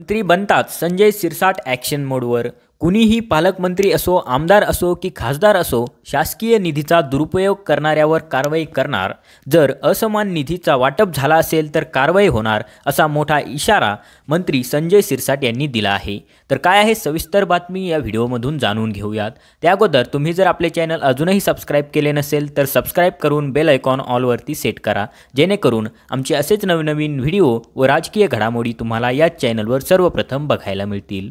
मंत्री बनताच संजय शिरसाट ॲक्शन मोडवर. कुणीही पालकमंत्री असो, आमदार असो की खासदार असो, शासकीय निधीचा दुरुपयोग करणाऱ्यावर कारवाई करणार. जर असमान निधीचा वाटप झाला असेल तर कारवाई होणार, असा मोठा इशारा मंत्री संजय शिरसाट यांनी दिला आहे. तर काय आहे सविस्तर बातमी या व्हिडिओमधून जाणून घेऊयात. त्या अगोदर तुम्ही जर आपले चॅनल अजूनही सबस्क्राईब केले नसेल तर सबस्क्राईब करून बेल आयकॉन ऑलवरती सेट करा, जेणेकरून आमचे असेच नवनवीन व्हिडिओ व राजकीय घडामोडी तुम्हाला याच चॅनलवर सर्वप्रथम बघायला मिळतील.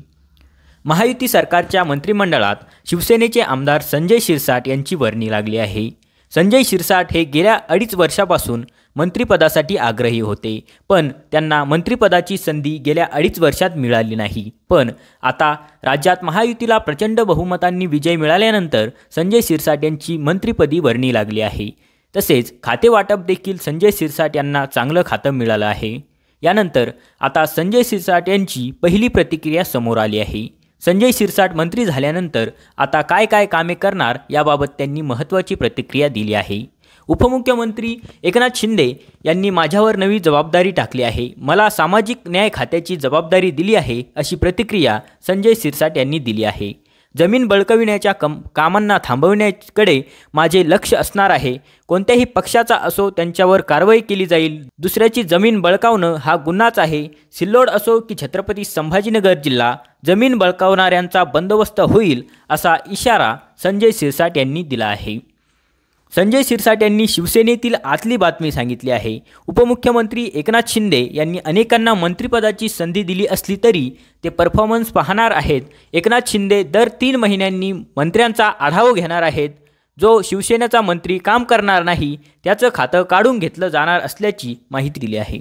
महायुती सरकारच्या मंत्रिमंडळात शिवसेनेचे आमदार संजय शिरसाट यांची वर्णी लागली आहे. संजय शिरसाट हे गेल्या 2.5 वर्षापासून मंत्रिपदासाठी आग्रही होते, पण त्यांना मंत्रिपदाची संधी गेल्या 2.5 वर्षात मिळाली नाही. पण आता राज्यात महायुतीला प्रचंड बहुमतांनी विजय मिळाल्यानंतर संजय शिरसाट यांची मंत्रिपदी वर्णी लागली आहे. तसेच खातेवाटप देखील संजय शिरसाट यांना चांगलं खातं मिळालं आहे. यानंतर आता संजय शिरसाट यांची पहिली प्रतिक्रिया समोर आली आहे. संजय शिरसाट मंत्री झाल्यानंतर आता काय काय कामे करणार याबाबत त्यांनी महत्त्वाची प्रतिक्रिया दिली आहे. उपमुख्यमंत्री एकनाथ शिंदे यांनी माझ्यावर नवी जबाबदारी टाकली आहे, मला सामाजिक न्याय खात्याची जबाबदारी दिली आहे, अशी प्रतिक्रिया संजय शिरसाट यांनी दिली आहे. जमीन बळकविण्याच्या कामांना थांबवण्याकडे माझे लक्ष असणार आहे. कोणत्याही पक्षाचा असो त्यांच्यावर कारवाई केली जाईल. दुसऱ्याची जमीन बळकावणं हा गुन्हाच आहे. सिल्लोड असो की छत्रपती संभाजीनगर जिल्हा, जमीन बळकावणाऱ्यांचा बंदोबस्त होईल, असा इशारा संजय शिरसाट यांनी दिला आहे. संजय शिरसाट यांनी शिवसेनेतील आतली बातमी सांगितली आहे. उपमुख्यमंत्री एकनाथ शिंदे यांनी अनेकांना मंत्रिपदाची संधी दिली असली तरी ते परफॉर्मन्स पाहणार आहेत. एकनाथ शिंदे दर 3 महिन्यांनी मंत्र्यांचा आढावा घेणार आहेत. जो शिवसेनेचा मंत्री काम करणार नाही त्याचं खातं काढून घेतलं जाणार असल्याची माहिती दिली आहे.